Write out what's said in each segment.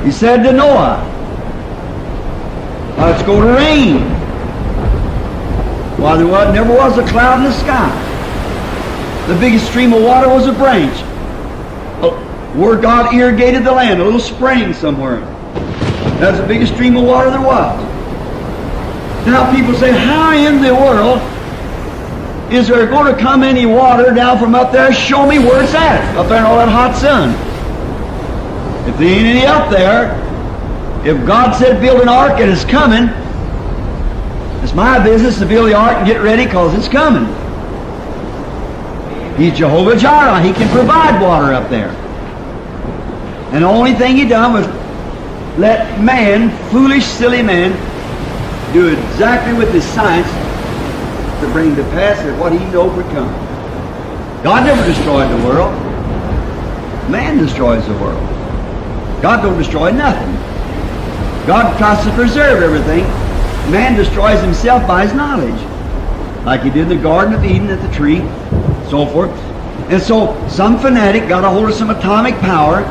He said to Noah, it's going to rain. Well, never was a cloud in the sky. The biggest stream of water was a branch. Where God irrigated the land, a little spring somewhere. That's the biggest stream of water there was. Now people say, how in the world is there going to come any water down from up there? Show me where it's at, up there in all that hot sun. If there ain't any up there, if God said build an ark and it's coming, it's my business to build the ark and get ready because it's coming. He's Jehovah Jireh. He can provide water up there. And the only thing He done was let man, foolish, silly man, do exactly with his science to bring to pass that what he knew would come. God never destroyed the world. Man destroys the world. God don't destroy nothing. God tries to preserve everything. Man destroys himself by his knowledge. Like he did in the Garden of Eden at the tree, so forth. And so some fanatic got a hold of some atomic power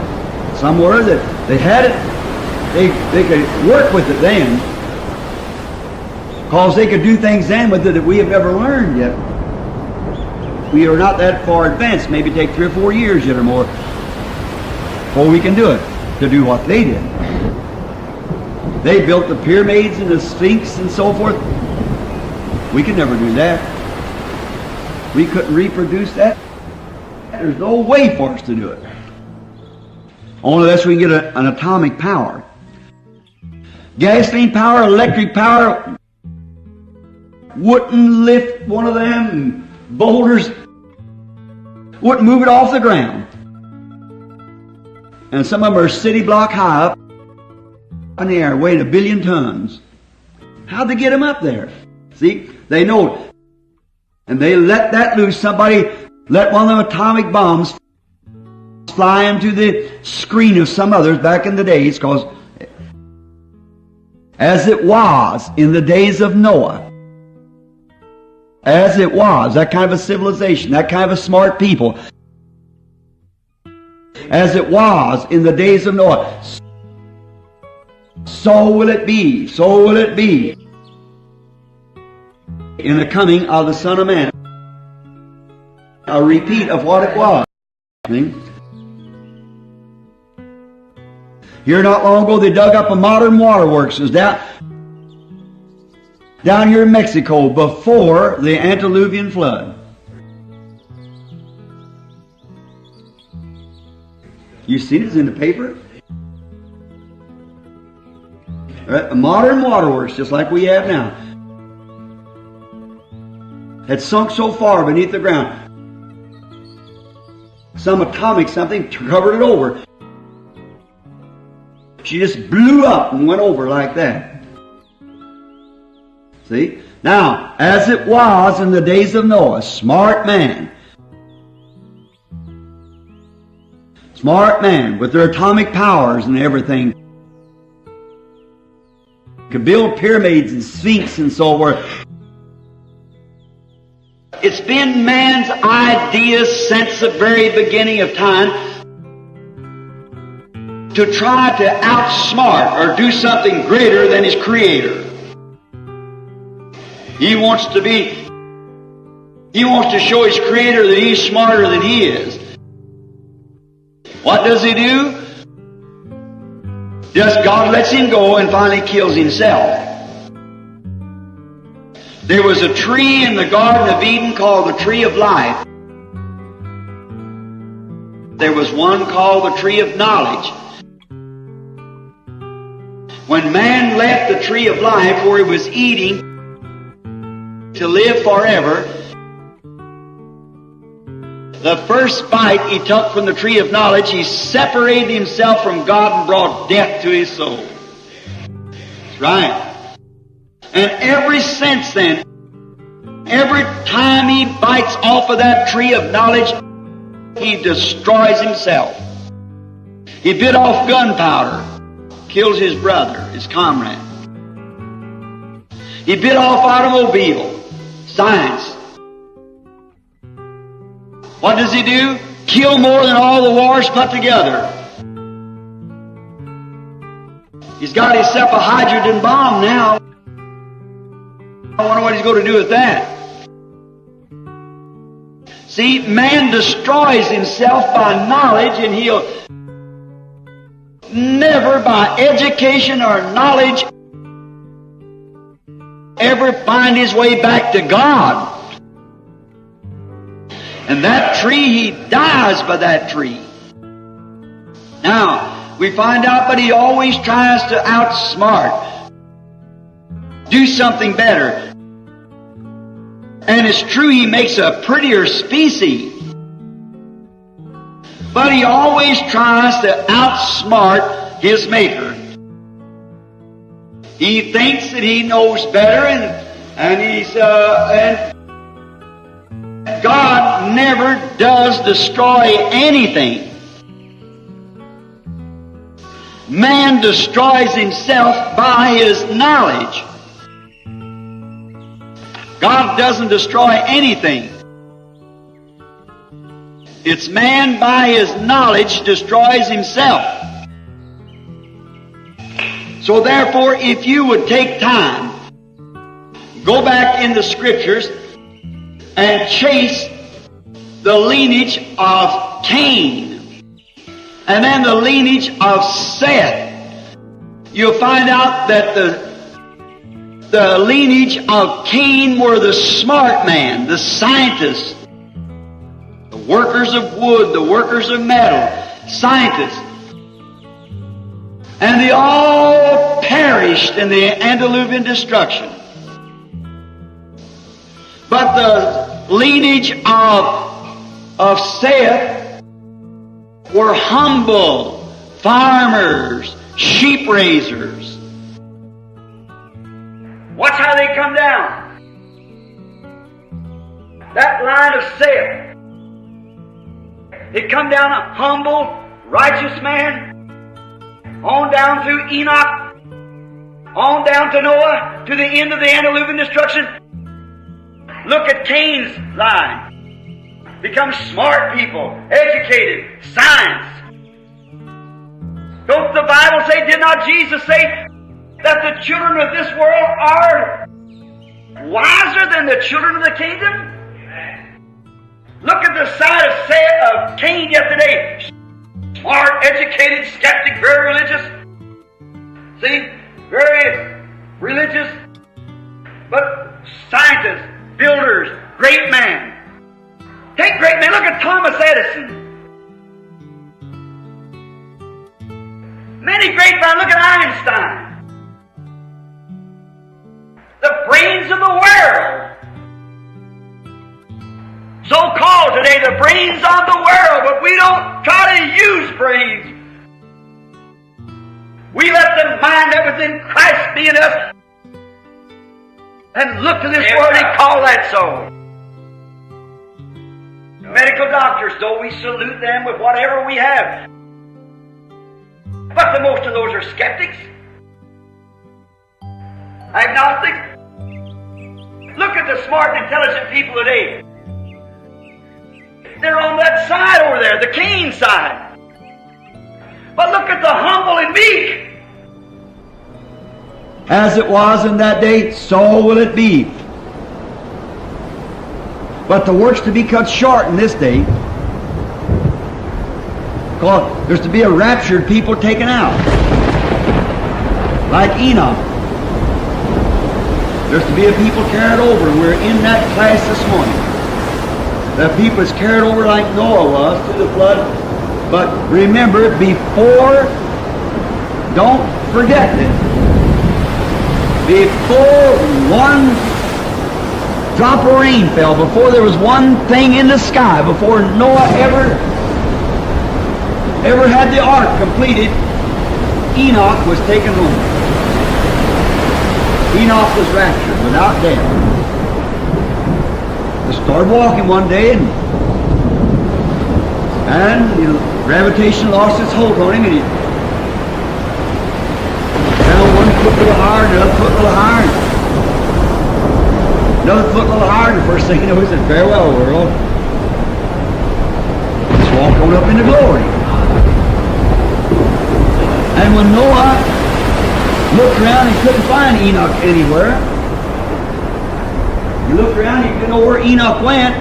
somewhere that they had it. They could work with it then. Because they could do things then with it that we have never learned yet. We are not that far advanced. Maybe take 3 or 4 years yet or more before we can do it, to do what they did. They built the pyramids and the Sphinx and so forth. We could never do that. We couldn't reproduce that. There's no way for us to do it. Only unless we can get an atomic power. Gasoline power, electric power wouldn't lift one of them boulders, wouldn't move it off the ground. And some of them are city block high up in the air, weighing 1 billion tons. How'd they get them up there? See, they know it. And they let that loose. Somebody let one of them atomic bombs fly into the screen of some others back in the days, because as it was in the days of Noah, as it was, that kind of a civilization, that kind of a smart people, as it was in the days of Noah, so will it be, so will it be in the coming of the Son of Man. A repeat of what it was. Here not long ago they dug up a modern waterworks. It was down here in Mexico before the antediluvian flood. You seen it? It's in the paper. A modern waterworks just like we have now had sunk so far beneath the ground. Some atomic something covered it over. She just blew up and went over like that. See? Now, as it was in the days of Noah, smart man with their atomic powers and everything could build pyramids and sphinx and so forth. It's been man's idea since the very beginning of time to try to outsmart or do something greater than his Creator. He wants to show his Creator that he's smarter than he is. What does he do? Just God lets him go and finally kills himself. There was a tree in the Garden of Eden called the tree of life. There was one called the tree of knowledge. When man left the tree of life where he was eating to live forever, the first bite he took from the tree of knowledge, he separated himself from God and brought death to his soul. That's right. And ever since then, every time he bites off of that tree of knowledge, he destroys himself. He bit off gunpowder, kills his brother, his comrade. He bit off automobile, science. What does he do? Kill more than all the wars put together. He's got himself a hydrogen bomb now. I wonder what he's going to do with that. See, man destroys himself by knowledge, and he'll never by education or knowledge ever find his way back to God. And that tree, he dies by that tree. Now, we find out, but he always tries to outsmart, do something better. And it's true, he makes a prettier species. But he always tries to outsmart his maker. He thinks that he knows better, and God never does destroy anything. Man destroys himself by his knowledge. God doesn't destroy anything. It's man by his knowledge destroys himself. So therefore, if you would take time, go back in the Scriptures and chase the lineage of Cain and then the lineage of Seth, you'll find out that the lineage of Cain were the smart man, the scientists, the workers of wood, the workers of metal, scientists. And they all perished in the antediluvian destruction. But the lineage of Seth were humble farmers, sheep raisers. Watch how they come down. That line of Seth, they come down a humble, righteous man, on down through Enoch, on down to Noah, to the end of the antediluvian destruction. Look at Cain's line. Become smart people, educated, science. Don't the Bible say, did not Jesus say, that the children of this world are wiser than the children of the kingdom? Look at the side of Cain yesterday. Smart, educated, skeptic, very religious. See? Very religious. But scientists, builders, great man. Take great men. Look at Thomas Edison. Many great men. Look at Einstein. The brains of the world. So-called today, the brains of the world, but we don't try to use brains. We let the mind that was in Christ be in us and look to this world and call that so. Medical doctors, though, we salute them with whatever we have. But the most of those are skeptics, agnostics. Look at the smart and intelligent people today. They're on that side over there, the Cain side. But look at the humble and meek. As it was in that day, so will it be. But the work's to be cut short in this day. Because there's to be a raptured people taken out. Like Enoch. There's to be a people carried over. We're in that class this morning. The people is carried over like Noah was through the flood. But remember, before, don't forget this, before one drop of rain fell, before there was one thing in the sky, before Noah ever had the ark completed, Enoch was taken home. Enoch was raptured without death. He started walking one day, and gravitation lost its hold on him, and he fell one foot a little higher, another foot a little higher, another foot a little higher, and the first thing you know, he said, "Farewell, world." Just walked on up into glory. And when Noah Looked around and couldn't find Enoch anywhere. He looked around, he didn't know where Enoch went.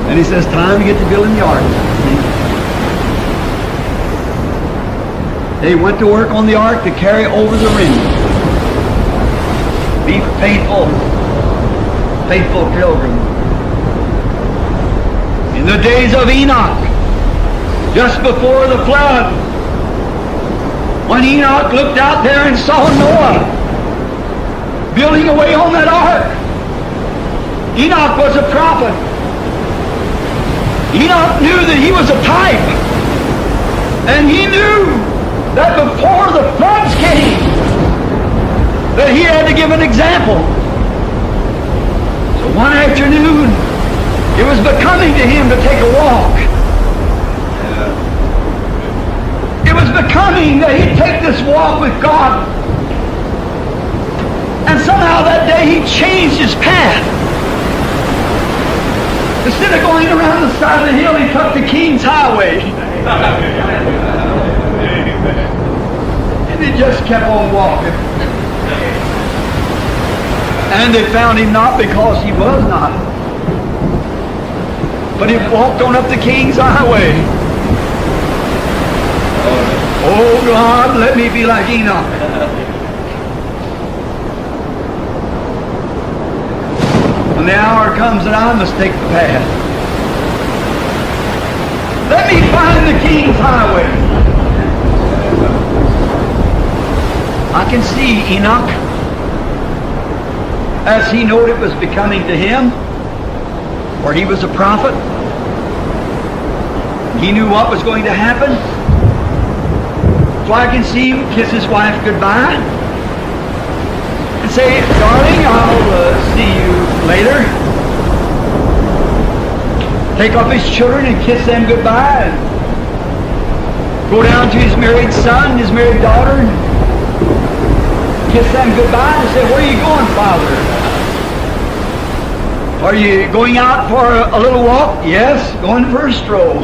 And he says, time to get to building the ark. They went to work on the ark to carry over the remnant. Be faithful, faithful pilgrim. In the days of Enoch, just before the flood, when Enoch looked out there and saw Noah building away on that ark, Enoch was a prophet. Enoch knew that he was a type. And he knew that before the floods came, that he had to give an example. So one afternoon, it was becoming to him to take a walk. It was becoming that he'd take this walk with God. And somehow that day he changed his path. Instead of going around the side of the hill, he took the King's Highway. And he just kept on walking. And they found him not because he was not, but he walked on up the King's Highway. Oh God, let me be like Enoch. When the hour comes that I must take the path, let me find the King's Highway. I can see Enoch, as he knew it was becoming to him, for he was a prophet. He knew what was going to happen. So I can see him kiss his wife goodbye and say, darling, I'll see you later. Take off his children and kiss them goodbye. And go down to his married son, his married daughter, and kiss them goodbye and say, where are you going, Father? Are you going out for a little walk? Yes, going for a stroll.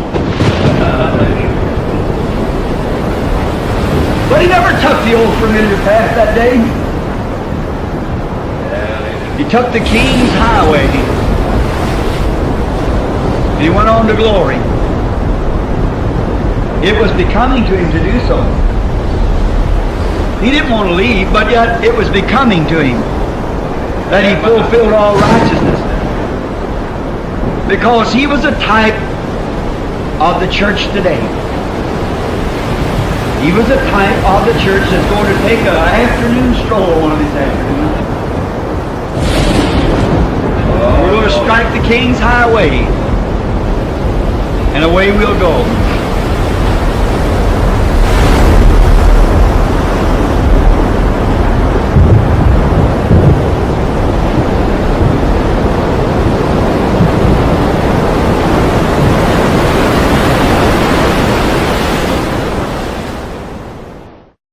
But he never took the old familiar path that day. He took the King's Highway. He went on to glory. It was becoming to him to do so. He didn't want to leave, but yet it was becoming to him that he fulfilled all righteousness. Because he was a type of the church today. He was a type of the church that's going to take an afternoon stroll one of these afternoons. We're going to strike the King's Highway, and away we'll go.